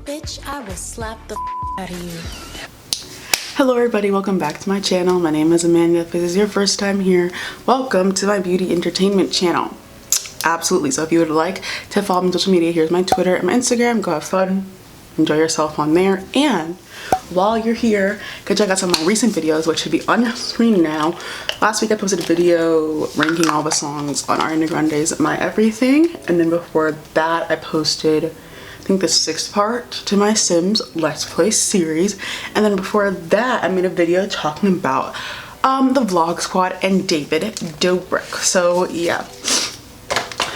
bitch, I will slap the out of you. Hello everybody, welcome back to my channel. My name is Amanda. If this is your first time here, welcome to my beauty entertainment channel. Absolutely, so if you would like to follow me on social media, here's my Twitter and my Instagram. Go have fun, enjoy yourself on there, and while you're here, go check out some of my recent videos, which should be on screen now. Last week I posted a video ranking all the songs on Ariana Grande's My Everything, and then before that I posted, I think, the 6th part to my Sims Let's Play series, and then before that I made a video talking about the Vlog Squad and David Dobrik. So yeah,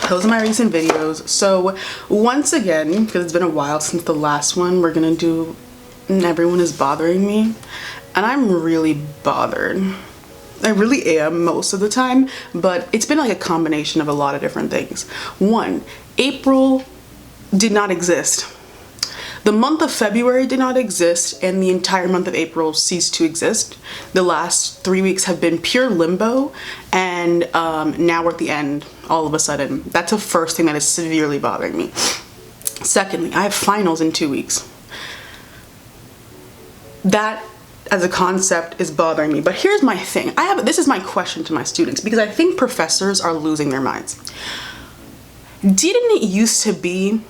those are my recent videos. So once again, because it's been a while since the last one, we're gonna do Everyone Is Bothering Me, and I'm really bothered. I really am most of the time, but it's been like a combination of a lot of different things. One, April did not exist. The month of February did not exist, and the entire month of April ceased to exist. The last 3 weeks have been pure limbo, and now we're at the end all of a sudden. That's the first thing that is severely bothering me. Secondly, I have finals in 2 weeks. That as a concept is bothering me. But here's my thing. This is my question to my students, because I think professors are losing their minds. Didn't it used to be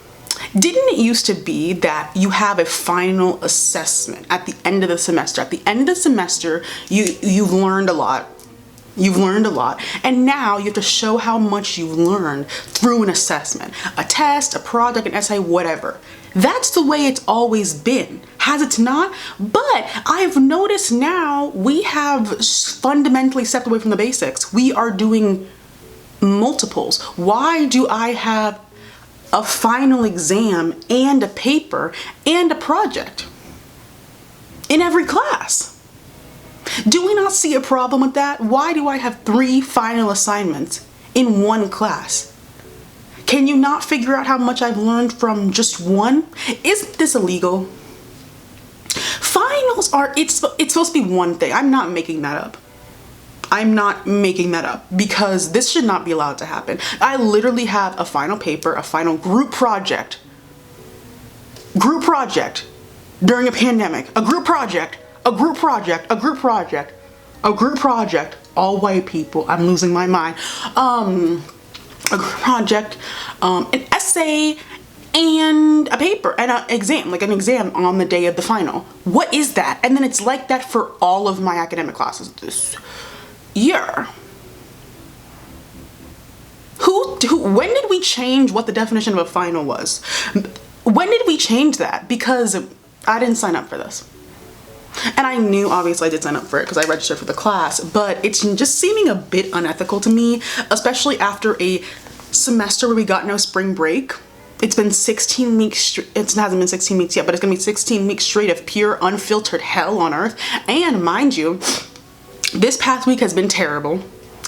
that you have a final assessment at the end of the semester? At the end of the semester, you've learned a lot. You've learned a lot, and now you have to show how much you've learned through an assessment, a test, a project, an essay, whatever. That's the way it's always been, has it not? But I've noticed now we have fundamentally stepped away from the basics. We are doing multiples. Why do I have a final exam and a paper and a project in every class? Do we not see a problem with that? Why do I have 3 final assignments in one class? Can you not figure out how much I've learned from just one? Isn't this illegal? Finals are, it's supposed to be one thing. I'm not making that up. I'm not making that up, because this should not be allowed to happen. I literally have a final paper, a final group project during a pandemic, a group project, all white people, I'm losing my mind, a group project, an essay, and a paper, and an exam, like an exam on the day of the final. What is that? And then it's like that for all of my academic classes this year. When did we change what the definition of a final was? When did we change that? Because I didn't sign up for this. And I knew, obviously I did sign up for it because I registered for the class, but it's just seeming a bit unethical to me, especially after a semester where we got no spring break. It's been 16 weeks, it hasn't been 16 weeks yet, but it's gonna be 16 weeks straight of pure unfiltered hell on earth. And mind you, this past week has been terrible.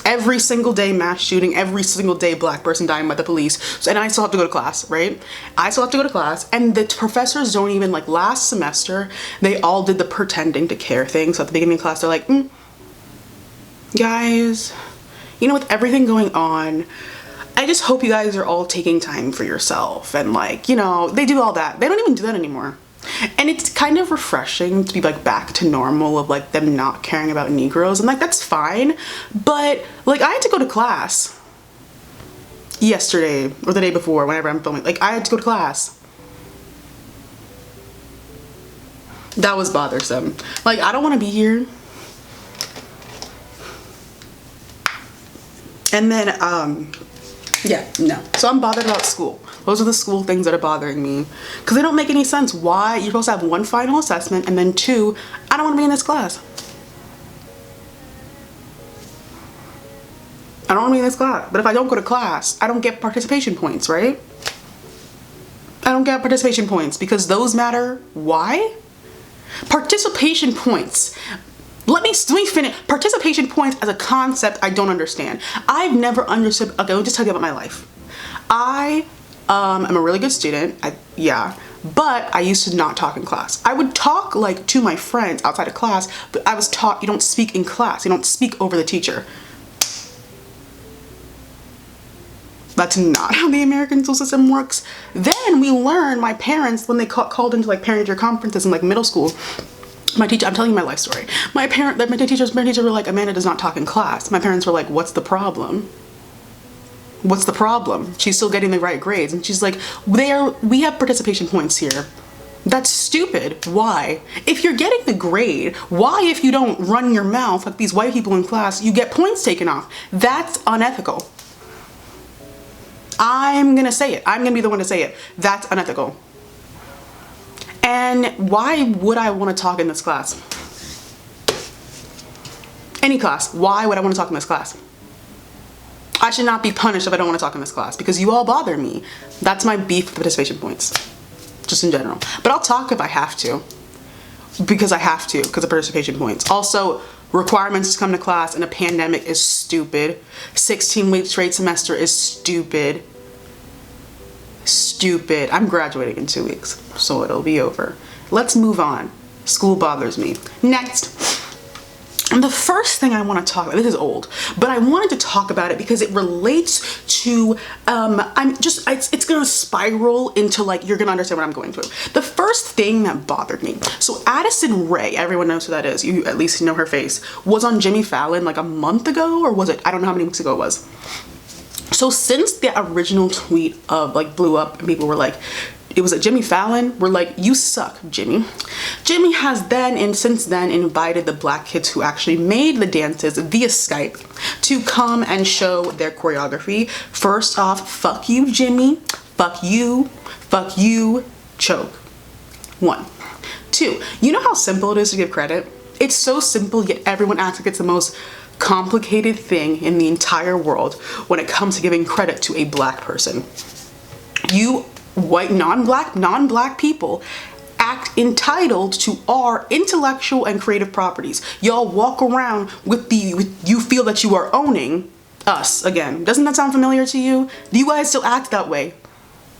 Every single day mass shooting, every single day black person dying by the police. So, and I still have to go to class, right? I still have to go to class, and the professors don't even, like last semester, they all did the pretending to care thing. So at the beginning of class, they're like, guys, you know, with everything going on, I just hope you guys are all taking time for yourself. And like, you know, they do all that. They don't even do that anymore. And it's kind of refreshing to be like back to normal of like them not caring about Negroes, and like that's fine. But like I had to go to class yesterday or the day before, whenever I'm filming, like I had to go to class. That was bothersome. Like I don't want to be here. And then yeah, no. So I'm bothered about school. Those are the school things that are bothering me, because they don't make any sense. Why you're supposed to have 1 final assessment and then 2, I don't want to be in this class. I don't want to be in this class. But if I don't go to class, I don't get participation points, right? I don't get participation points because those matter. Why? Participation points. Let me finish. Participation points as a concept I don't understand. I've never understood. Okay, let me just tell you about my life. I'm a really good student, but I used to not talk in class. I would talk like to my friends outside of class, but I was taught you don't speak in class, you don't speak over the teacher. That's not how the American school system works. Then we learn, my parents, when they called into like parent-teacher conferences in like middle school, my teacher, I'm telling you my life story. My teacher were like, Amanda does not talk in class. My parents were like, what's the problem? What's the problem? She's still getting the right grades. And she's like, we have participation points here. That's stupid. Why? If you're getting the grade, why if you don't run your mouth like these white people in class, you get points taken off? That's unethical. I'm gonna say it. I'm gonna be the one to say it. That's unethical. And why would I want to talk in this class? Any class. Why would I want to talk in this class? I should not be punished if I don't want to talk in this class because you all bother me. That's my beef with participation points, just in general. But I'll talk if I have to, because I have to, because of participation points. Also, requirements to come to class in a pandemic is stupid. 16-week straight semester is stupid. Stupid. I'm graduating in 2 weeks, so it'll be over. Let's move on. School bothers me. Next. And the first thing I want to talk about, this is old, but I wanted to talk about it because it relates to, it's gonna spiral into like, you're gonna understand what I'm going through. The first thing that bothered me, so Addison Rae, everyone knows who that is, you at least know her face, was on Jimmy Fallon like a month ago, or was it, I don't know how many weeks ago it was. So since the original tweet of like blew up and people were like, it was at Jimmy Fallon, we're like, you suck, Jimmy. Jimmy has then and since then invited the black kids who actually made the dances via Skype to come and show their choreography. First off, fuck you, Jimmy. Fuck you, choke. 1. 2, you know how simple it is to give credit? It's so simple, yet everyone acts like it's the most complicated thing in the entire world when it comes to giving credit to a black person. You white non-black people act entitled to our intellectual and creative properties. Y'all walk around with you feel that you are owning us again. Doesn't that sound familiar to you? Do you guys still act that way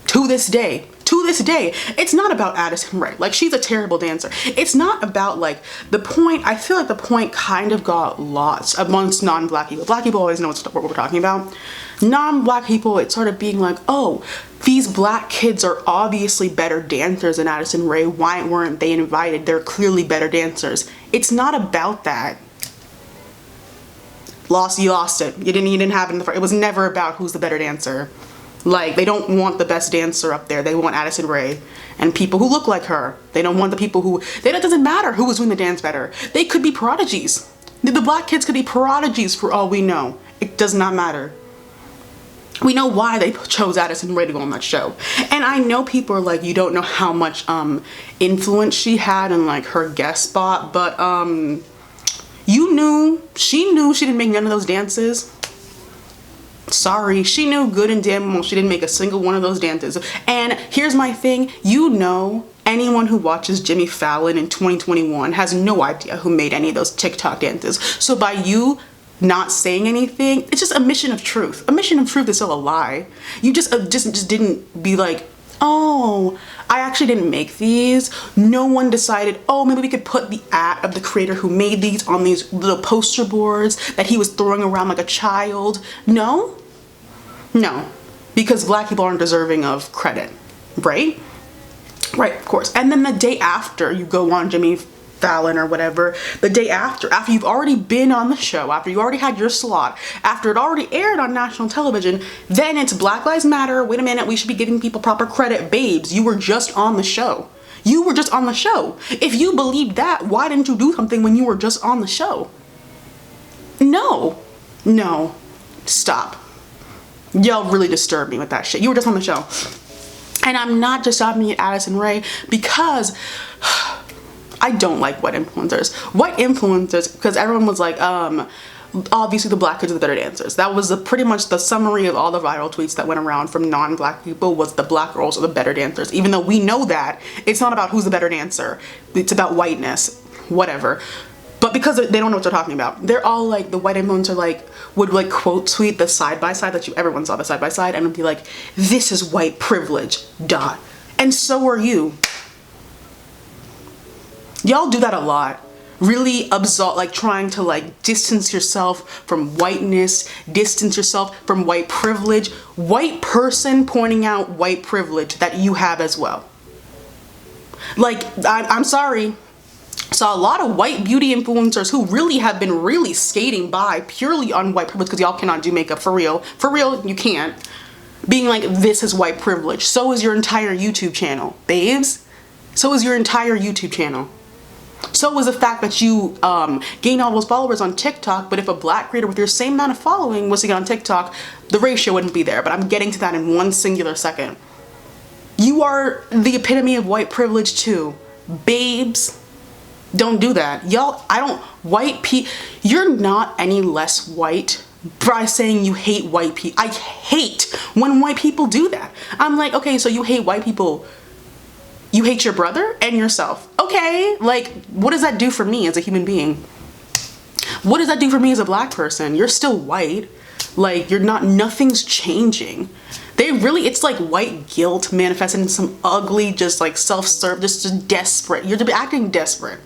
to this day? To this day, it's not about Addison Rae. Like, she's a terrible dancer. It's not about like the point. I feel like the point kind of got lost amongst non-black people. Black people always know what we're talking about. Non-black people, it's sort of being like, oh, these black kids are obviously better dancers than Addison Rae. Why weren't they invited? They're clearly better dancers. It's not about that. You lost it. You didn't have it in the first. It was never about who's the better dancer. Like, they don't want the best dancer up there. They want Addison Rae and people who look like her. They don't want the people who, it doesn't matter who was doing the dance better. They could be prodigies. The black kids could be prodigies for all we know. It does not matter. We know why they chose Addison Rae to go on that show. And I know people are like, you don't know how much influence she had in like her guest spot, but she knew she didn't make none of those dances. Sorry, she knew good and damn well she didn't make a single one of those dances. And here's my thing, you know, anyone who watches Jimmy Fallon in 2021 has no idea who made any of those TikTok dances. So by you not saying anything, it's just a mission of truth. A mission of truth is still a lie. You just didn't be like, oh, I actually didn't make these. No one decided, oh, maybe we could put the ad of the creator who made these on these little poster boards that he was throwing around like a child. No, because black people aren't deserving of credit, right? Right, of course. And then the day after you go on Jimmy Fallon or whatever, the day after you've already been on the show, after you already had your slot, after it already aired on national television, then it's Black Lives Matter, wait a minute, we should be giving people proper credit. Babes, you were just on the show. You were just on the show. If you believed that, why didn't you do something when you were just on the show? No, stop. Y'all really disturb me with that shit. You were just on the show. And I'm not just stopping at Addison Rae because I don't like white influencers. White influencers, because everyone was like, obviously the black kids are the better dancers. That was pretty much the summary of all the viral tweets that went around from non-black people, was the black girls are the better dancers. Even though we know that it's not about who's the better dancer. It's about whiteness, whatever. But because they don't know what they're talking about, they're all like, the white influencer like would like quote tweet the side-by-side that everyone saw the side-by-side and would be like, this is white privilege, and so are you. Y'all do that a lot. really like trying to like distance yourself from whiteness, distance yourself from white privilege, white person pointing out white privilege that you have as well. Like, I'm sorry. So a lot of white beauty influencers who really have been really skating by purely on white privilege, because y'all cannot do makeup for real. For real, you can't. Being like, this is white privilege. So is your entire YouTube channel, babes. So is your entire YouTube channel. So was the fact that you gained all those followers on TikTok, but if a black creator with your same amount of following was to get on TikTok, the ratio wouldn't be there. But I'm getting to that in one singular second. You are the epitome of white privilege too. Babes, don't do that. Y'all, you're not any less white by saying you hate white people. I hate when white people do that. I'm like, okay, so you hate white people. You hate your brother and yourself. Okay, like, what does that do for me as a human being? What does that do for me as a black person? You're still white. Like, nothing's changing. It's like white guilt manifested in some ugly, just like self-serve, just desperate. You're acting desperate.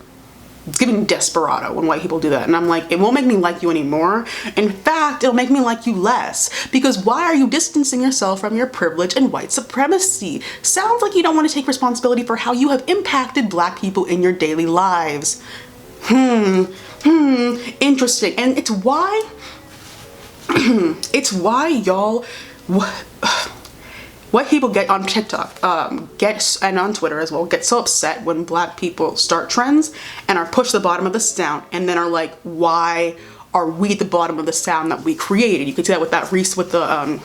It's giving desperado when white people do that. And I'm like, it won't make me like you anymore. In fact, it'll make me like you less. Because why are you distancing yourself from your privilege and white supremacy? Sounds like you don't want to take responsibility for how you have impacted black people in your daily lives. Interesting. And it's why, y'all, white people get on TikTok, and on Twitter as well, get so upset when black people start trends and are pushed to the bottom of the sound, and then are like, why are we at the bottom of the sound that we created? You can see that with the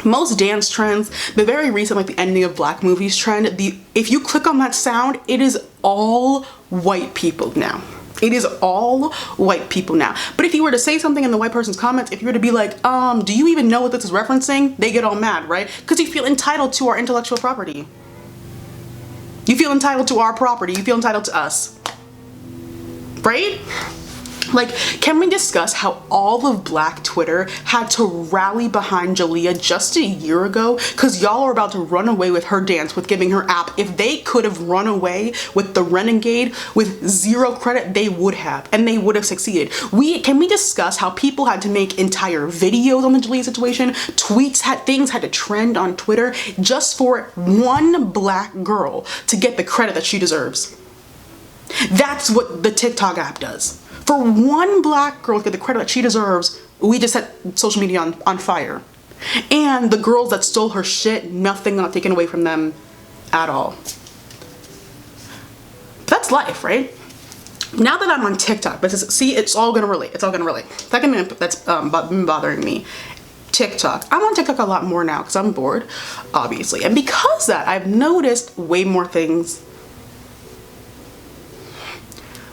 most dance trends, the very recent, like the ending of black movies trend. If you click on that sound, it is all white people now. It is all white people now. But if you were to say something in the white person's comments, if you were to be like, do you even know what this is referencing? They get all mad, right? Because you feel entitled to our intellectual property. You feel entitled to our property. You feel entitled to us. Right? Like, can we discuss how all of black Twitter had to rally behind Jalea just a year ago? Because y'all are about to run away with her dance, with giving her app. If they could have run away with the Renegade with 0 credit, they would have, and they would have succeeded. Can we discuss how people had to make entire videos on the Jalea situation? Things had to trend on Twitter just for one black girl to get the credit that she deserves. That's what the TikTok app does. For one black girl to get the credit that she deserves, we just set social media on fire. And the girls that stole her shit, nothing got taken away from them at all. That's life, right? Now that I'm on TikTok, it's all gonna relate. It's all gonna relate. Second minute that's been bothering me. TikTok. I'm on TikTok a lot more now because I'm bored, obviously. And because that, I've noticed way more things.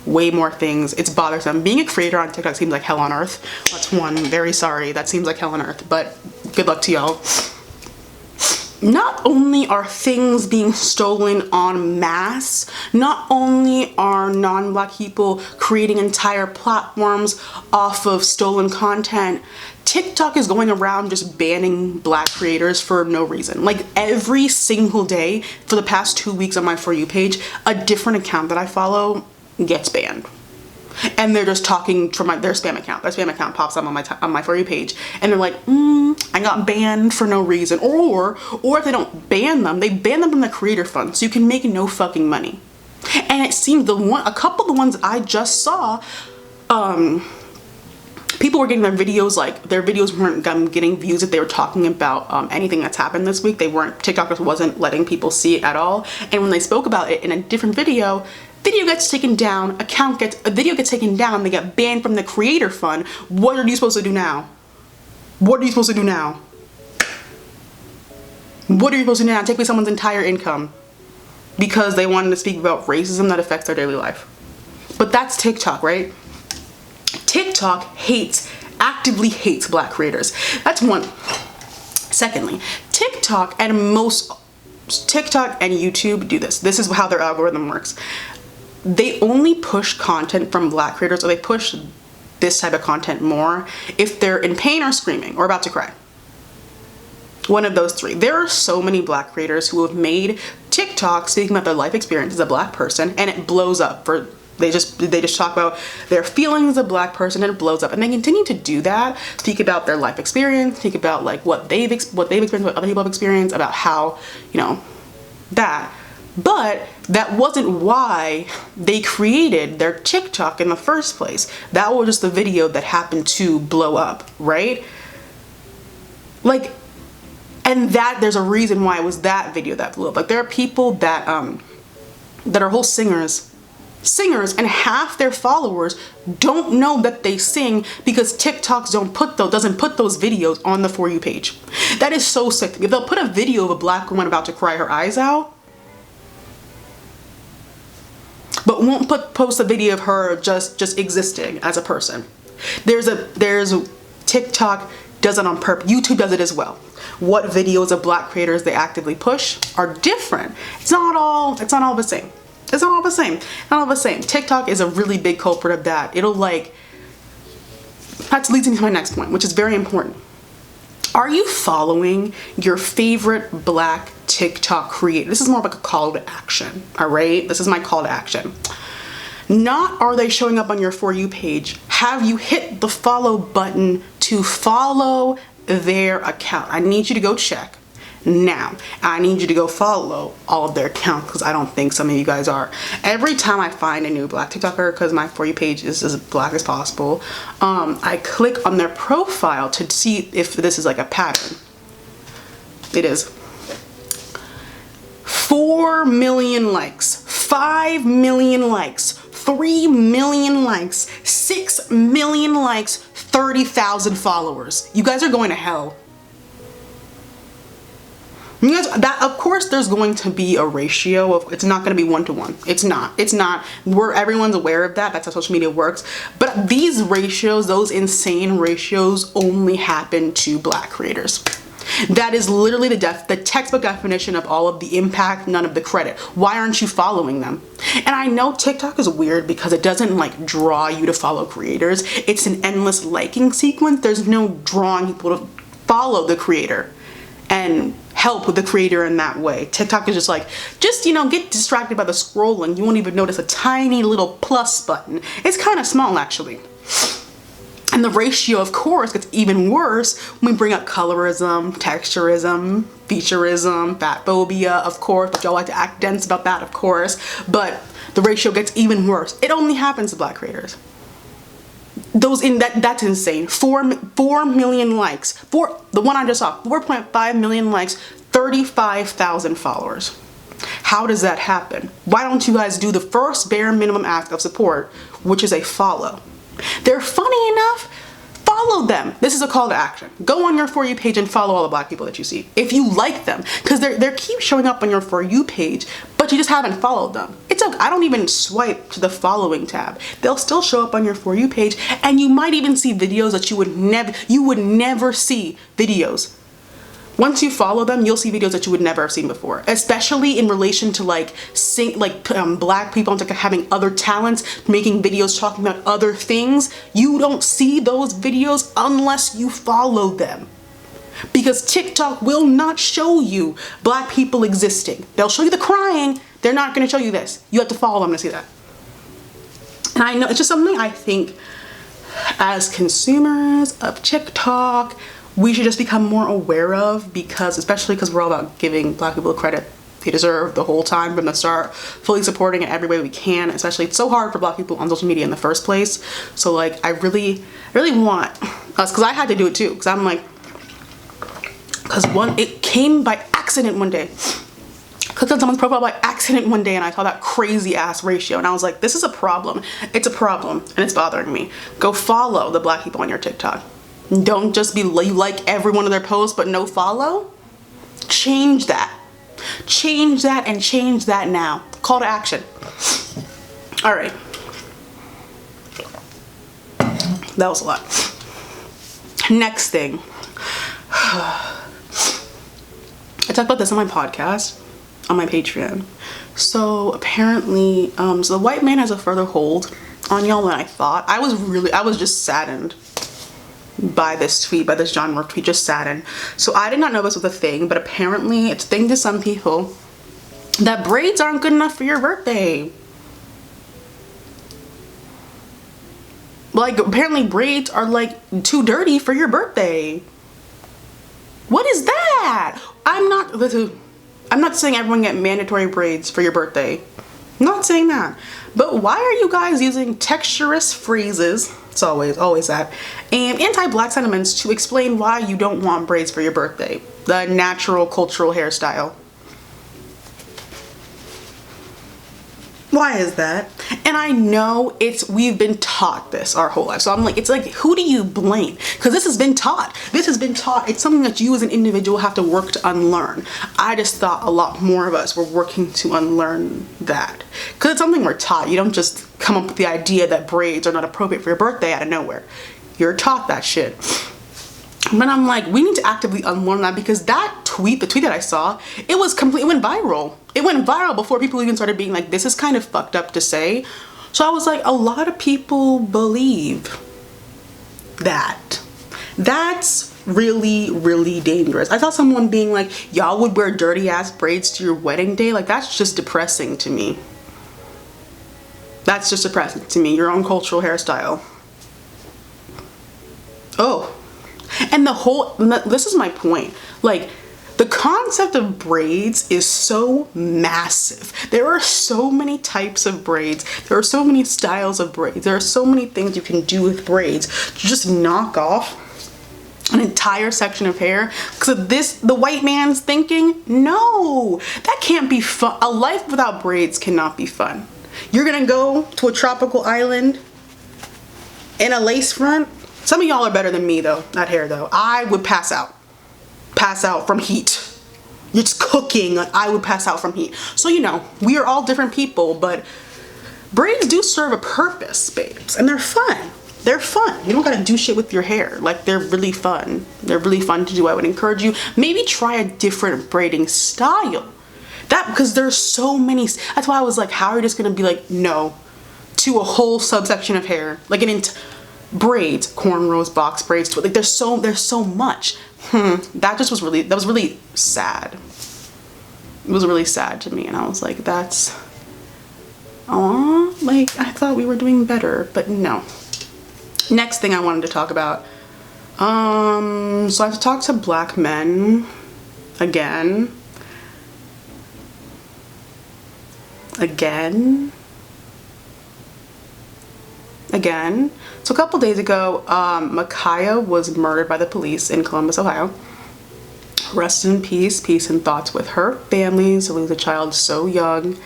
It's bothersome. Being a creator on TikTok seems like hell on earth. That's one. Very sorry. That seems like hell on earth, but good luck to y'all. Not only are things being stolen en masse, not only are non-black people creating entire platforms off of stolen content, TikTok is going around just banning black creators for no reason. Like, every single day for the past 2 weeks on my For You page, a different account that I follow gets banned, and they're just talking from their spam account. Their spam account pops up on my For You page, and they're like, I got banned for no reason. Or if they don't ban them, they ban them from the creator fund, so you can make no fucking money. And it seemed a couple of the ones I just saw, people were getting their videos weren't getting views if they were talking about anything that's happened this week. TikTok wasn't letting people see it at all. And when they spoke about it in a different video gets taken down, a video gets taken down, they get banned from the creator fund. What are you supposed to do now? What are you supposed to do now? What are you supposed to do now? Take away someone's entire income because they wanted to speak about racism that affects their daily life. But that's TikTok, right? TikTok actively hates black creators. That's one. Secondly, TikTok and YouTube do this. This is how their algorithm works. They only push content from black creators, or they push this type of content more if they're in pain or screaming or about to cry. One of those three. There are so many black creators who have made TikTok speaking about their life experience as a black person, and it blows up for They just talk about their feelings as a black person, and it blows up. And they continue to do that, speak about their life experience, speak about like what they've experienced, what other people have experienced, about how, you know, that. But that wasn't why they created their TikTok in the first place. That was just the video that happened to blow up, right? Like, and that there's a reason why it was that video that blew up. Like, there are people that are whole singers, and half their followers don't know that they sing because TikToks doesn't put those videos on the For You page. That is so sick. If they'll put a video of a black woman about to cry her eyes out, but won't post a video of her just existing as a person. There's a TikTok does it on purpose. YouTube does it as well. What videos of black creators they actively push are different. It's not all the same. It's not all the same. Not all the same. TikTok is a really big culprit of that. It'll like, that leads me to my next point, which is very important. Are you following your favorite black TikTok creator? This is more like a call to action, all right? This is my call to action. Not are they showing up on your For You page. Have you hit the follow button to follow their account? I need you to go check now. I need you to go follow all of their accounts, because I don't think some of you guys are. Every time I find a new black TikToker, because my For You page is as black as possible, I click on their profile to see if this is like a pattern. It is. 4 million likes, 5 million likes, 3 million likes, 6 million likes, 30,000 followers. You guys are going to hell. You guys, that, of course there's going to be a ratio of, it's not going to be 1-to-1. It's not. Everyone's aware of that. That's how social media works. But these ratios, those insane ratios, only happen to black creators. That is literally the textbook definition of all of the impact, none of the credit. Why aren't you following them? And I know TikTok is weird because it doesn't like draw you to follow creators. It's an endless liking sequence. There's no drawing people to follow the creator and help with the creator in that way. TikTok is just you know, get distracted by the scrolling. You won't even notice a tiny little plus button. It's kind of small actually. And the ratio, of course, gets even worse when we bring up colorism, texturism, featureism, fat phobia, of course, but y'all like to act dense about that, of course. But the ratio gets even worse. It only happens to black creators. That's insane. 4 million likes. The one I just saw, 4.5 million likes, 35,000 followers. How does that happen? Why don't you guys do the first bare minimum ask of support, which is a follow? They're funny enough, follow them. This is a call to action. Go on your For You page and follow all the black people that you see. If you like them, because they keep showing up on your For You page, but you just haven't followed them. It's okay. I don't even swipe to the following tab. They'll still show up on your For You page, and you might even see videos that you would never see videos. Once you follow them, you'll see videos that you would never have seen before, especially in relation to black people having other talents, making videos talking about other things. You don't see those videos unless you follow them, because TikTok will not show you black people existing. They'll show you the crying. They're not going to show you this. You have to follow them to see that. And I know it's just something I think as consumers of TikTok, we should just become more aware of, especially because we're all about giving black people the credit they deserve the whole time from the start, fully supporting it every way we can. Especially, it's so hard for black people on social media in the first place. So like, I really want us, because I had to do it too, because I'm like, it came by accident one day. Clicked on someone's profile by accident one day and I saw that crazy ass ratio and I was like, this is a problem. It's a problem and it's bothering me. Go follow the black people on your TikTok. Don't just be like every one of their posts but no follow. Change that. Change that and change that now. Call to action. All right. That was a lot. Next thing. I talked about this on my podcast, on my Patreon. So apparently, so the white man has a further hold on y'all than I thought. I was just saddened by this tweet, by this John Work tweet, just saddened. So I did not know this was a thing, but apparently it's a thing to some people that braids aren't good enough for your birthday. Like, apparently braids are like too dirty for your birthday. What is that? I'm not saying everyone get mandatory braids for your birthday. I'm not saying that. But why are you guys using texturous phrases, it's always that, and anti-black sentiments to explain why you don't want braids for your birthday? The natural cultural hairstyle. Why is that? And I know we've been taught this our whole life. So I'm like, it's like, who do you blame? Because this has been taught. This has been taught. It's something that you as an individual have to work to unlearn. I just thought a lot more of us were working to unlearn that. Because it's something we're taught. You don't just come up with the idea that braids are not appropriate for your birthday out of nowhere. You're taught that shit. But I'm like, we need to actively unlearn that, because that tweet, the tweet that I saw, it went viral. It went viral before people even started being like, this is kind of fucked up to say. So I was like, a lot of people believe that. That's really, really dangerous. I saw someone being like, y'all would wear dirty ass braids to your wedding day. Like, that's just depressing to me. That's just depressing to me. Your own cultural hairstyle. Oh. And this is my point. Like, the concept of braids is so massive. There are so many types of braids. There are so many styles of braids. There are so many things you can do with braids to just knock off an entire section of hair. Because the white man's thinking, no, that can't be fun. A life without braids cannot be fun. You're gonna go to a tropical island in a lace front. Some of y'all are better than me though, not hair though. I would pass out from heat. You're just cooking, I would pass out from heat. So, you know, we are all different people, but braids do serve a purpose, babes, and they're fun. They're fun. You don't gotta do shit with your hair. Like, they're really fun. They're really fun to do. I would encourage you, maybe try a different braiding style. Because there's so many, that's why I was like, how are you just gonna be like, no, to a whole subsection of hair? Like braids, cornrows, box braids, like there's so much. That was really sad. It was really sad to me, and I was like, that's, like, I thought we were doing better, but no. Next thing I wanted to talk about, so I have to talk to black men again. So a couple days ago, Micaiah was murdered by the police in Columbus, Ohio. Rest in peace, peace and thoughts with her family. To lose a child so young,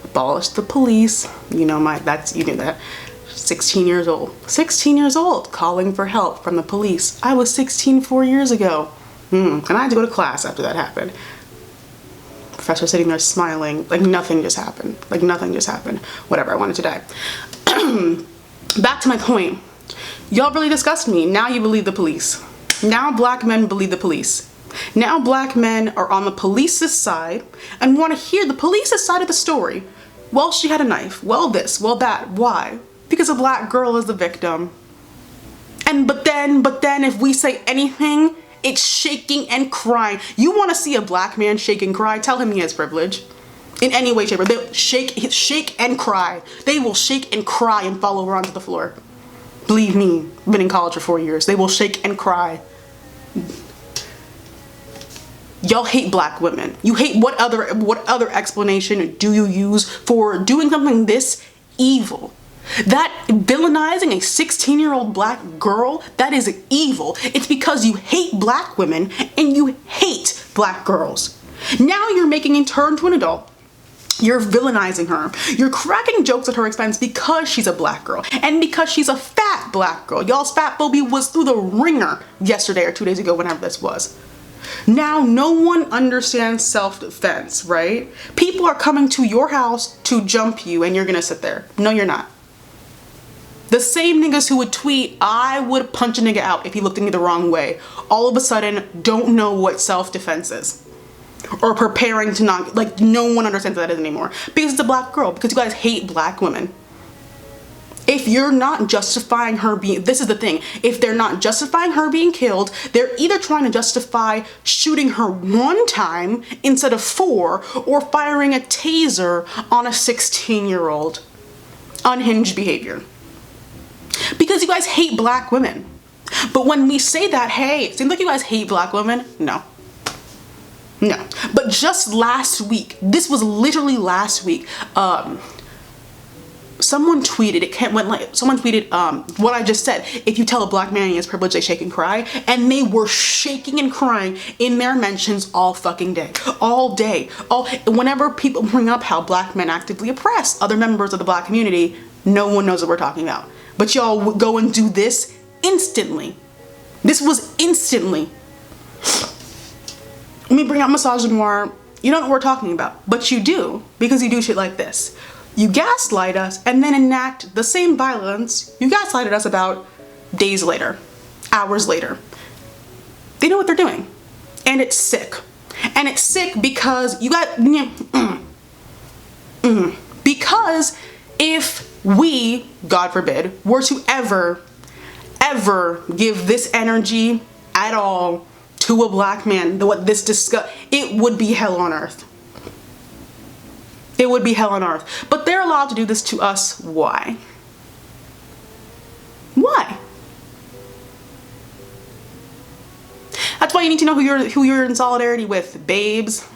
abolish the police. You know, you knew that. 16 years old. 16 years old, calling for help from the police. I was 16 4 years ago. And I had to go to class after that happened. Professor sitting there smiling, like nothing just happened. Like nothing just happened. Whatever, I wanted to die. Back to my point. Y'all really disgust me. Now you believe the police. Now black men believe the police. Now black men are on the police's side and want to hear the police's side of the story. Well, she had a knife. Well, this. Well, that. Why? Because a black girl is the victim. But then if we say anything, it's shaking and crying. You want to see a black man shake and cry? Tell him he has privilege. In any way, shape, or they'll shake and cry. They will shake and cry and fall over onto the floor. Believe me, I've been in college for 4 years. They will shake and cry. Y'all hate black women. You hate what other explanation do you use for doing something this evil? That villainizing a 16-year-old black girl, that is evil. It's because you hate black women and you hate black girls. Now you're making her turn to an adult. You're villainizing her. You're cracking jokes at her expense because she's a black girl and because she's a fat black girl. Y'all's fat phobia was through the ringer yesterday or 2 days ago, whenever this was. Now no one understands self-defense, right? People are coming to your house to jump you and you're gonna sit there. No, you're not. The same niggas who would tweet, I would punch a nigga out if he looked at me the wrong way, all of a sudden don't know what self-defense is. Or preparing to not, like, no one understands what that is anymore. Because it's a black girl. Because you guys hate black women. If you're not justifying her being, this is the thing, if they're not justifying her being killed, they're either trying to justify shooting her 1 time instead of 4, or firing a taser on a 16-year-old. Unhinged behavior. Because you guys hate black women. But when we say that, hey, it seems like you guys hate black women. No. No. But just last week, this was literally last week, someone tweeted, someone tweeted what I just said. If you tell a black man he has privilege, they shake and cry. And they were shaking and crying in their mentions all fucking day. All day. Whenever people bring up how black men actively oppress other members of the black community, no one knows what we're talking about. But y'all go and do this instantly. This was instantly. Let me bring out misogynoir. You don't know what we're talking about, but you do, because you do shit like this. You gaslight us and then enact the same violence you gaslighted us about days later, hours later. They know what they're doing. And it's sick. And it's sick because you got... Because if we, God forbid, were to ever give this energy at all to a black man, what this disgust, it would be hell on earth. It would be hell on earth. But they're allowed to do this to us. Why? Why? That's why you need to know who you're in solidarity with, babes.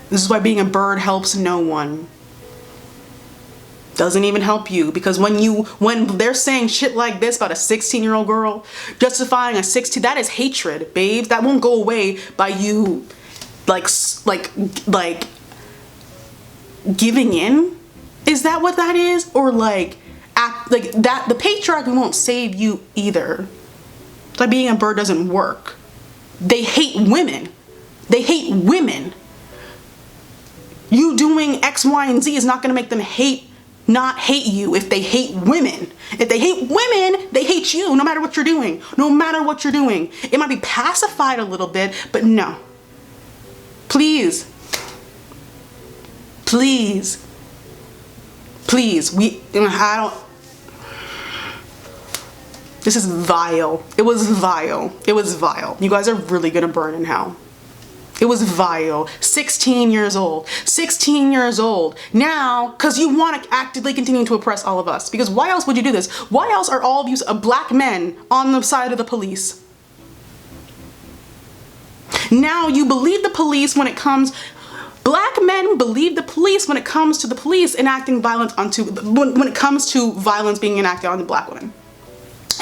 This is why being a bird helps no one. Doesn't even help you, because when they're saying shit like this about a 16-year-old girl, justifying a 16, that is hatred, babes. That won't go away by you like giving in. Is that what that is? Or like that the patriarchy won't save you either. Like being a bird doesn't work. They hate women. They hate women. You doing X, Y, and Z is not going to make them not hate you. If they hate women, if they hate women, they hate you no matter what you're doing. No matter what you're doing. It might be pacified a little bit, but no. Please. Please. Please. This is vile. It was vile. It was vile. You guys are really gonna burn in hell. It was vile. 16 years old. 16 years old. Now, because you want to actively continue to oppress all of us. Because why else would you do this? Why else are all of you black men on the side of the police? Now you believe the police when it comes... Black men believe the police when it comes to the police enacting violence onto... When it comes to violence being enacted on black women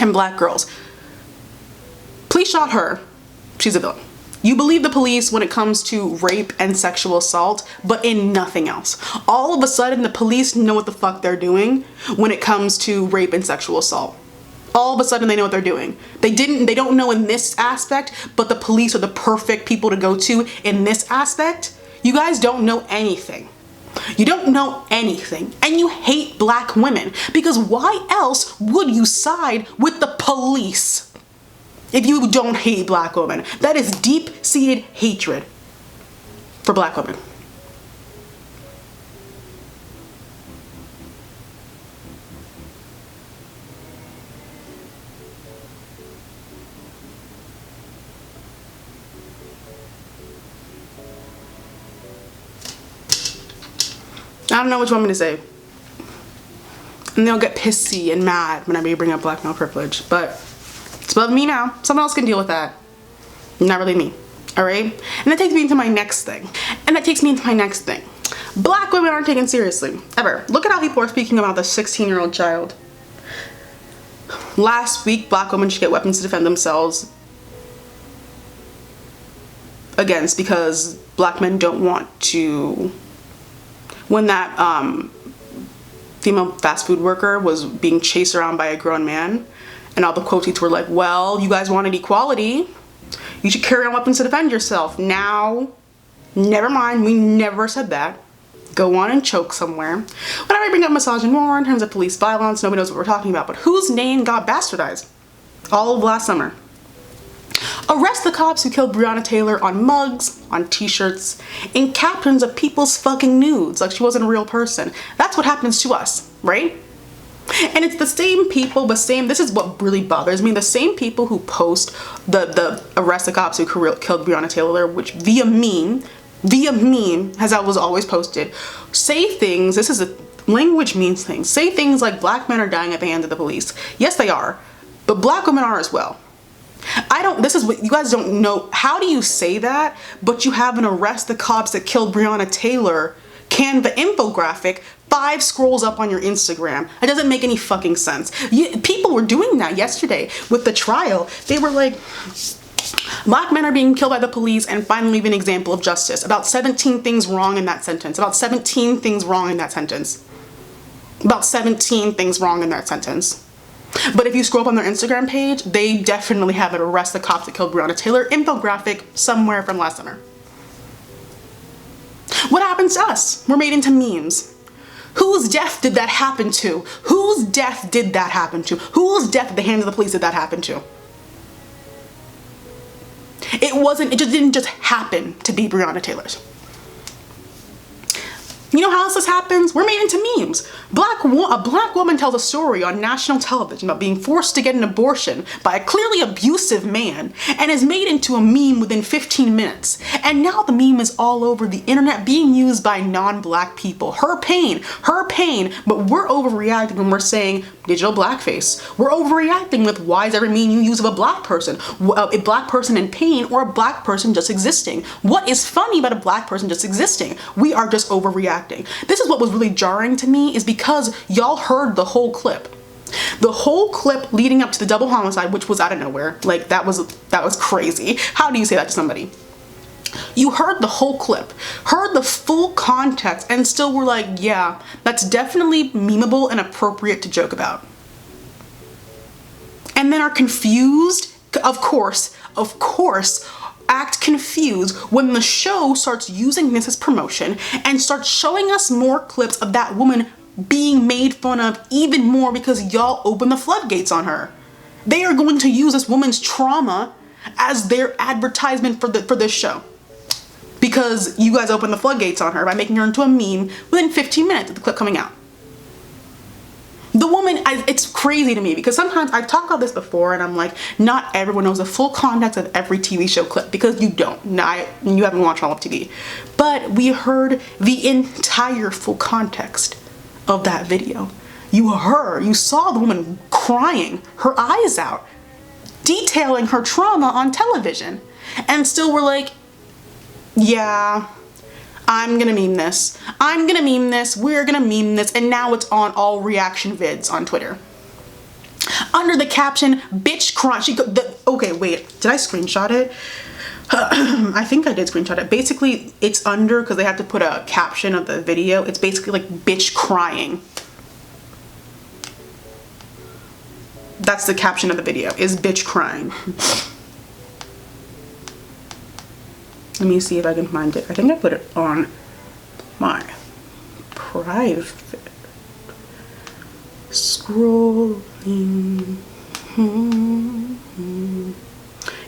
and black girls. Police shot her. She's a villain. You believe the police when it comes to rape and sexual assault, but in nothing else. All of a sudden, the police know what the fuck they're doing when it comes to rape and sexual assault. All of a sudden, they know what they're doing. They don't know in this aspect, but the police are the perfect people to go to in this aspect. You guys don't know anything. You don't know anything, and you hate black women, because why else would you side with the police? If you don't hate black women, that is deep-seated hatred for black women. I don't know which one I'm gonna say. And they'll get pissy and mad whenever you bring up black male privilege, but it's above me now. Someone else can deal with that. Not really me. Alright? And that takes me into my next thing. Black women aren't taken seriously. Ever. Look at how people are speaking about the 16-year-old child. Last week, black women should get weapons to defend themselves against, because black men don't want to... When that female fast food worker was being chased around by a grown man, and all the quote tweets were like, well, you guys wanted equality. You should carry on weapons to defend yourself. Now, never mind. We never said that. Go on and choke somewhere. Whenever I bring up misogynoir in terms of police violence, nobody knows what we're talking about. But whose name got bastardized? All of last summer. Arrest the cops who killed Breonna Taylor on mugs, on t-shirts, in captions of people's fucking nudes, like she wasn't a real person. That's what happens to us, right? And it's the same people, this is what really bothers me, the same people who post the arrest the cops who killed Breonna Taylor, which via meme, as I was always posted, say things, this is Language means things. Say things like black men are dying at the hands of the police. Yes, they are, but black women are as well. This is what you guys don't know. How do you say that, but you have an arrest the cops that killed Breonna Taylor Canva infographic 5 scrolls up on your Instagram? It doesn't make any fucking sense. People were doing that yesterday with the trial. They were like, black men are being killed by the police and finally leave an example of justice. About 17 things wrong in that sentence. About 17 things wrong in that sentence. About 17 things wrong in that sentence. But if you scroll up on their Instagram page, they definitely have an arrest the cops that killed Breonna Taylor infographic somewhere from last summer. What happens to us? We're made into memes. Whose death did that happen to? Whose death did that happen to? Whose death at the hands of the police did that happen to? It just didn't just happen to be Breonna Taylor's. You know how else this happens? We're made into memes. A black woman tells a story on national television about being forced to get an abortion by a clearly abusive man and is made into a meme within 15 minutes. And now the meme is all over the internet being used by non-black people. Her pain, but we're overreacting when we're saying digital blackface. We're overreacting with why is every meme you use of a black person in pain or a black person just existing? What is funny about a black person just existing? We are just overreacting. This is what was really jarring to me, is because y'all heard the whole clip. The whole clip leading up to the double homicide, which was out of nowhere. Like that was crazy. How do you say that to somebody? You heard the whole clip, heard the full context, and still were like, yeah, that's definitely memeable and appropriate to joke about. And then are confused, of course, act confused when the show starts using this as promotion and starts showing us more clips of that woman being made fun of even more because y'all open the floodgates on her. They are going to use this woman's trauma as their advertisement for this show because you guys open the floodgates on her by making her into a meme within 15 minutes of the clip coming out. The woman, it's crazy to me because sometimes I've talked about this before and I'm like, not everyone knows the full context of every TV show clip because you don't. You haven't watched all of TV. But we heard the entire full context of that video. You saw the woman crying her eyes out, detailing her trauma on television, and still we're like, yeah, I'm gonna meme this. I'm gonna meme this. We're gonna meme this. And now it's on all reaction vids on Twitter. Under the caption, bitch cry. Okay, wait, did I screenshot it? I think I did screenshot it. Basically, it's under, because they have to put a caption of the video. It's basically like bitch crying. That's the caption of the video, is bitch crying. Let me see if I can find it. I think I put it on my private. Scrolling.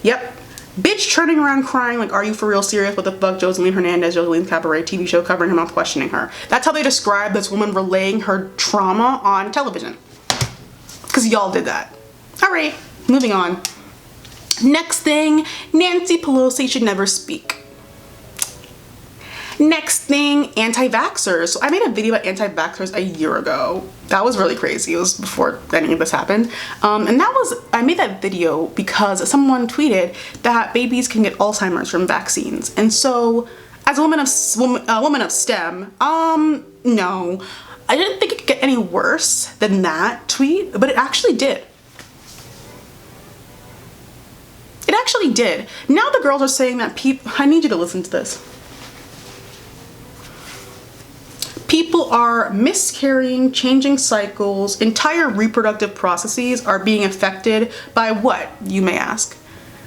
Yep. Bitch turning around crying like, are you for real serious? What the fuck? Joseline Hernandez, Joseline's Cabaret TV show covering her mouth, questioning her. That's how they describe this woman relaying her trauma on television. Because y'all did that. All right, moving on. Next thing, Nancy Pelosi should never speak. Next thing, anti-vaxxers. So I made a video about anti-vaxxers a year ago. That was really crazy. It was before any of this happened. And I made that video because someone tweeted that babies can get Alzheimer's from vaccines. And so as a woman of STEM, no, I didn't think it could get any worse than that tweet, but it actually did. It actually did. Now the girls are saying that I need you to listen to this. People are miscarrying, changing cycles, entire reproductive processes are being affected by what, you may ask?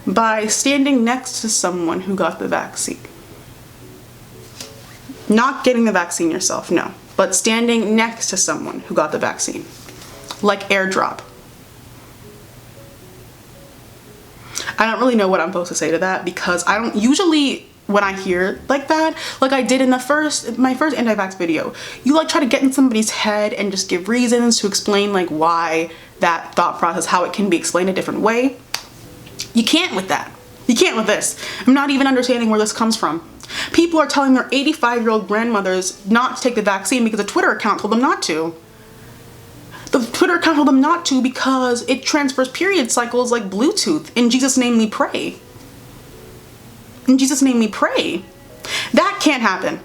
By standing next to someone who got the vaccine. Not getting the vaccine yourself, no, but standing next to someone who got the vaccine. Like airdrop. I don't really know what I'm supposed to say to that because I don't usually, when I hear like that, like I did in my first anti-vax video, you like try to get in somebody's head and just give reasons to explain like why that thought process, how it can be explained a different way. You can't with that. You can't with this. I'm not even understanding where this comes from. People are telling their 85-year-old grandmothers not to take the vaccine because a Twitter account told them not to. The Twitter account told them not to because it transfers period cycles like Bluetooth. In Jesus' name we pray. In Jesus' name we pray. That can't happen.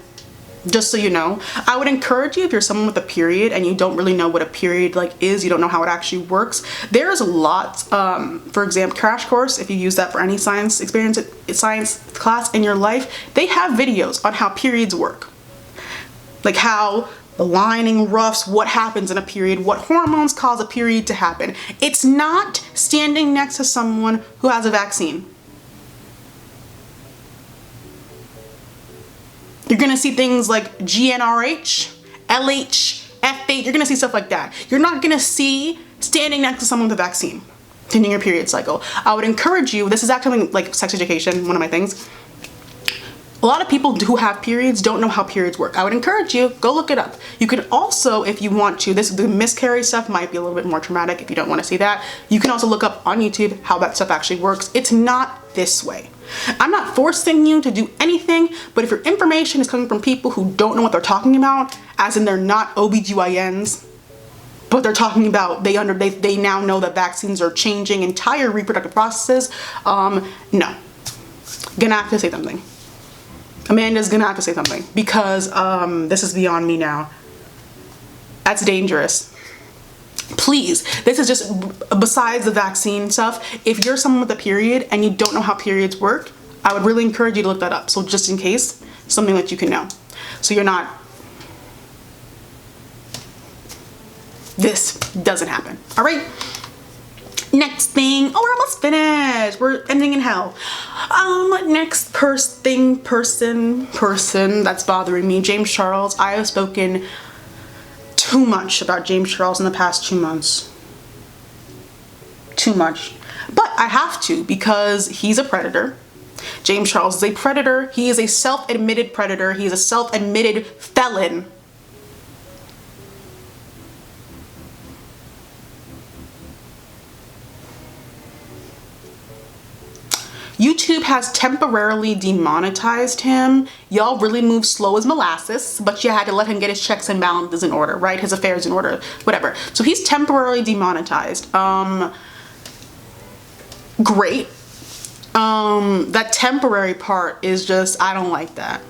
Just so you know, I would encourage you, if you're someone with a period and you don't really know what a period like is, you don't know how it actually works, there's lots, for example, Crash Course, if you use that for any science experience, science class in your life, they have videos on how periods work. Like how the lining roughs, what happens in a period, what hormones cause a period to happen. It's not standing next to someone who has a vaccine. You're gonna see things like GnRH, LH, F8, you're gonna see stuff like that. You're not gonna see standing next to someone with a vaccine, ending your period cycle. I would encourage you, this is actually like sex education, one of my things. A lot of people who have periods don't know how periods work. I would encourage you, go look it up. You can also, if you want to, the miscarriage stuff might be a little bit more traumatic if you don't want to see that. You can also look up on YouTube how that stuff actually works. It's not this way. I'm not forcing you to do anything, but if your information is coming from people who don't know what they're talking about, as in they're not OBGYNs, but they're talking about, they now know that vaccines are changing entire reproductive processes, no. Gonna have to say something. Amanda's gonna have to say something because this is beyond me now. That's dangerous. Please, this is just, besides the vaccine stuff, if you're someone with a period and you don't know how periods work, I would really encourage you to look that up. So just in case, something that you can know. So you're not, this doesn't happen. All right. Next thing, oh, we're almost finished. We're ending in hell. Next person that's bothering me, James Charles. I have spoken too much about James Charles in the past 2 months. Too much. But I have to because he's a predator. James Charles is a predator. He is a self-admitted predator. He is a self-admitted felon. YouTube has temporarily demonetized him. Y'all really move slow as molasses, but you had to let him get his checks and balances in order, right? His affairs in order, whatever. So he's temporarily demonetized. Great. That temporary part is just, I don't like that.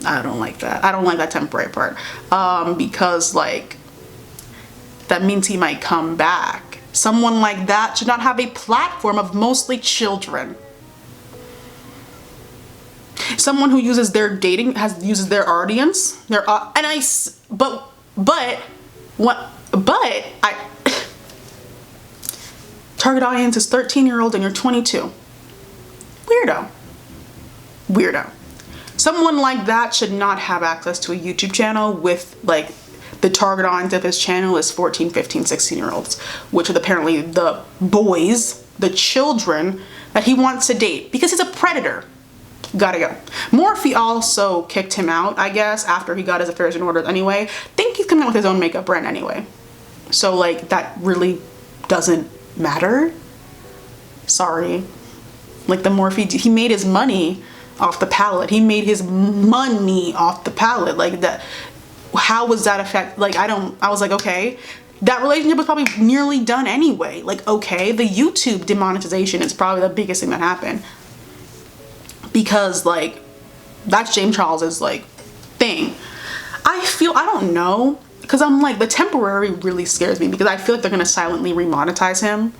I don't like that. I don't like that temporary part. Because like, that means he might come back. Someone like that should not have a platform of mostly children. Someone who uses their dating, uses their audience, target audience is 13-year-old and you're 22. Weirdo. Weirdo. Someone like that should not have access to a YouTube channel with like, the target audience of his channel is 14, 15, 16-year-olds, which are apparently the boys, the children that he wants to date because he's a predator. Gotta go. Morphe also kicked him out, I guess, after he got his affairs in order anyway. Think he's coming out with his own makeup brand anyway. So like, that really doesn't matter. Sorry. Like the Morphe, he made his money off the palette. He made his money off the palette. Like that. How was that affect? Like, I was like, okay, that relationship was probably nearly done anyway. Like, okay, the YouTube demonetization is probably the biggest thing that happened. Because like, that's James Charles's like thing. I don't know, because I'm like, the temporary really scares me because I feel like they're gonna silently remonetize him.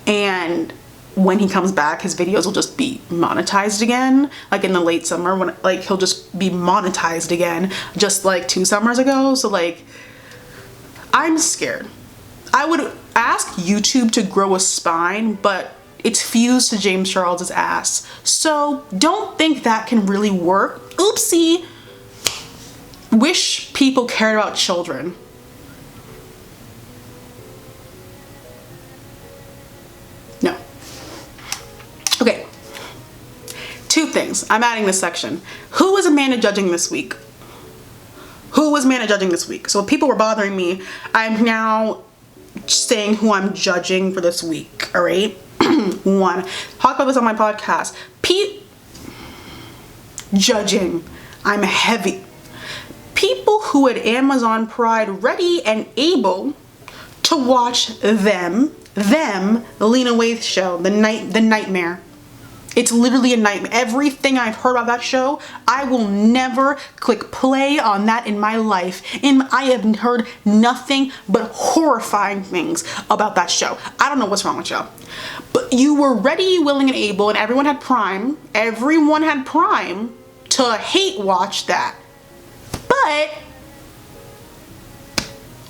And when he comes back, his videos will just be monetized again, like in the late summer, when like he'll just be monetized again, just like 2 summers ago. So like, I'm scared. I would ask YouTube to grow a spine, but it's fused to James Charles's ass. So don't think that can really work. Oopsie. Wish people cared about children. No. Okay, 2 things. I'm adding this section. Who was Amanda judging this week? Who was Amanda judging this week? So if people were bothering me, I'm now saying who I'm judging for this week, all right? 1, talk about this on my podcast. judging. I'm heavy. People who had Amazon Pride ready and able to watch them, the Lena Waithe show, the nightmare. It's literally a nightmare. Everything I've heard about that show, I will never click play on that in my life. I have heard nothing but horrifying things about that show. I don't know what's wrong with y'all. But you were ready, willing, and able, and everyone had Prime. Everyone had Prime to hate watch that. But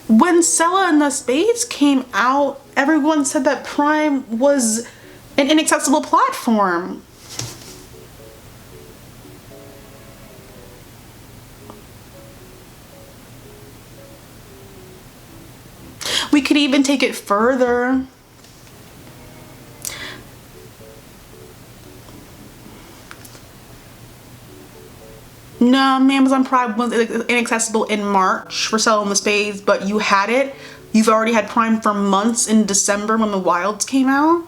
when Sella and the Spades came out, everyone said that Prime was an inaccessible platform. We could even take it further. No, Amazon Prime was inaccessible in March for Sella and the Spades, but you had it. You've already had Prime for months in December when the Wilds came out.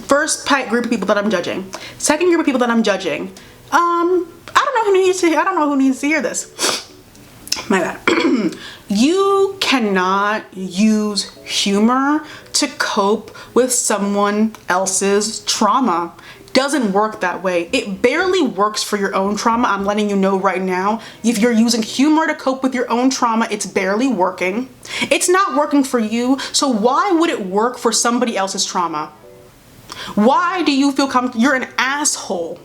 First group of people that I'm judging. Second group of people that I'm judging. I don't know who needs to hear this. My bad. You cannot use humor to cope with someone else's trauma. Doesn't work that way. It barely works for your own trauma. I'm letting you know right now. If you're using humor to cope with your own trauma, it's barely working. It's not working for you, so why would it work for somebody else's trauma? Why do you feel comfortable? You're an asshole.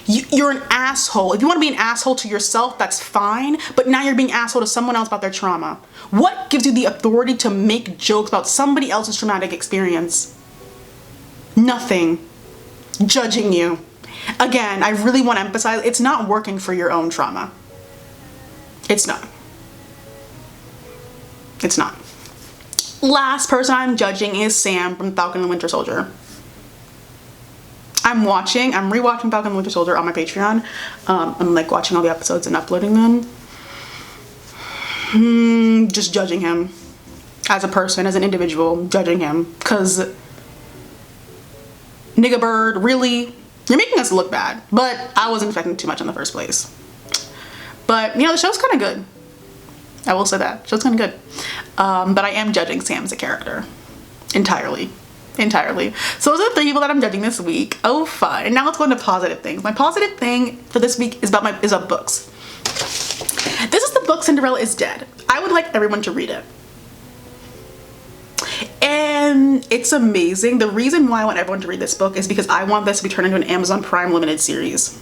You're an asshole. If you want to be an asshole to yourself, that's fine, but now you're being an asshole to someone else about their trauma. What gives you the authority to make jokes about somebody else's traumatic experience? Nothing. Judging you. Again, I really want to emphasize, it's not working for your own trauma. It's not. It's not. Last person I'm judging is Sam from Falcon and the Winter Soldier. I'm rewatching Falcon and the Winter Soldier on my Patreon. I'm like watching all the episodes and uploading them. Just judging him as a person, as an individual, judging him. Cause nigga bird, really? You're making us look bad. But I wasn't expecting too much in the first place. But you know, the show's kind of good. I will say that. Show's kind of good. But I am judging Sam as a character. Entirely. So those are the 3 people that I'm judging this week. Oh, fun. And now let's go into positive things. My positive thing for this week is about books. This is the book Cinderella is Dead. I would like everyone to read it. And it's amazing. The reason why I want everyone to read this book is because I want this to be turned into an Amazon Prime limited series.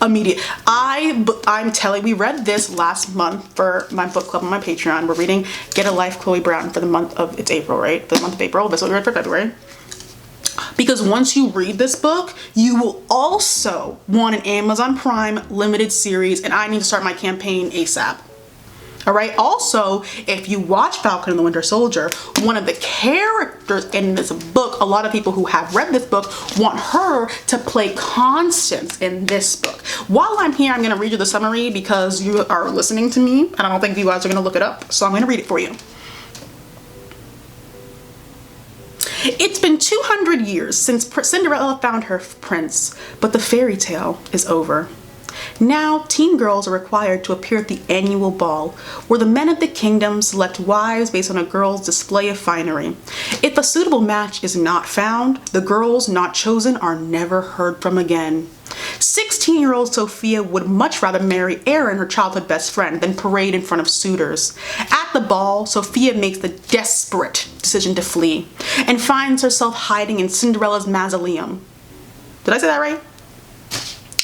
Immediate. I'm telling, we read this last month for my book club on my Patreon. We're reading Get a Life, Chloe Brown for the month of, it's April, right? For the month of April. That's what we read for February. Because once you read this book, you will also want an Amazon Prime limited series, and I need to start my campaign ASAP. All right. Also, if you watch Falcon and the Winter Soldier, one of the characters in this book, a lot of people who have read this book want her to play Constance in this book. While I'm here, I'm going to read you the summary because you are listening to me and I don't think you guys are going to look it up. So I'm going to read it for you. It's been 200 years since Cinderella found her prince, but the fairy tale is over. Now, teen girls are required to appear at the annual ball, where the men of the kingdom select wives based on a girl's display of finery. If a suitable match is not found, the girls not chosen are never heard from again. 16-year-old Sophia would much rather marry Aaron, her childhood best friend, than parade in front of suitors. At the ball, Sophia makes the desperate decision to flee, and finds herself hiding in Cinderella's mausoleum. Did I say that right?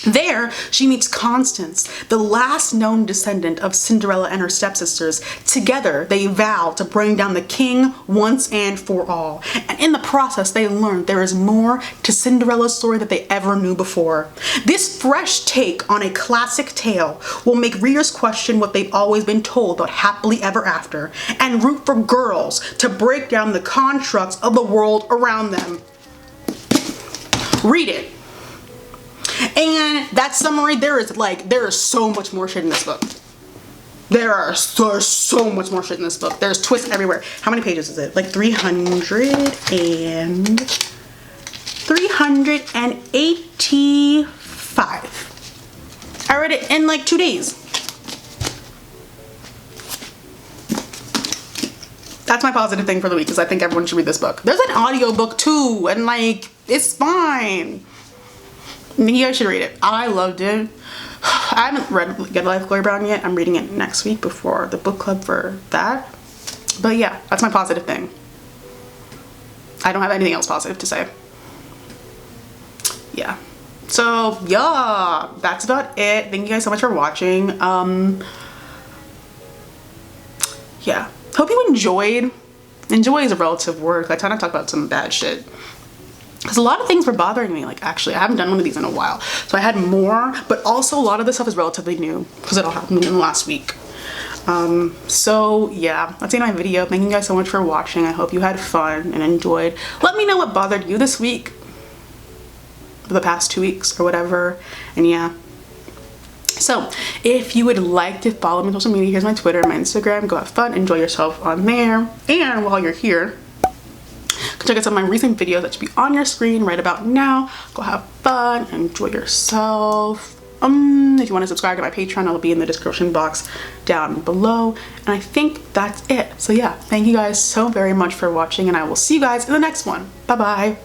There, she meets Constance, the last known descendant of Cinderella and her stepsisters. Together, they vow to bring down the king once and for all. And in the process, they learn there is more to Cinderella's story than they ever knew before. This fresh take on a classic tale will make readers question what they've always been told about happily ever after, and root for girls to break down the constructs of the world around them. Read it. And that summary, there is so much more shit in this book. There's so much more shit in this book. There's twists everywhere. How many pages is it? Like 385. I read it in like 2 days. That's my positive thing for the week, because I think everyone should read this book. There's an audio book too, and like, it's fine. You guys should read it. I loved it. I haven't read Get a Life, Glory Brown yet. I'm reading it next week before the book club for that. But yeah, that's my positive thing. I don't have anything else positive to say. Yeah. So yeah, that's about it. Thank you guys so much for watching. Yeah. Hope you enjoyed. Enjoy is a relative word. I try not to talk about some bad shit, because a lot of things were bothering me. Like, actually, I haven't done one of these in a while, so I had more, but also a lot of this stuff is relatively new because it all happened in the last week. So yeah, that's the end of my video. Thank you guys so much for watching. I hope you had fun and enjoyed. Let me know what bothered you this week, the past 2 weeks or whatever. And yeah, so if you would like to follow me on social media, here's my Twitter, my Instagram. Go have fun, enjoy yourself on there. And while you're here, check out some of my recent videos that should be on your screen right about now. Go have fun, enjoy yourself. If you want to subscribe to my Patreon, it'll be in the description box down below. And I think that's it. So yeah, thank you guys so very much for watching, and I will see you guys in the next one. Bye bye.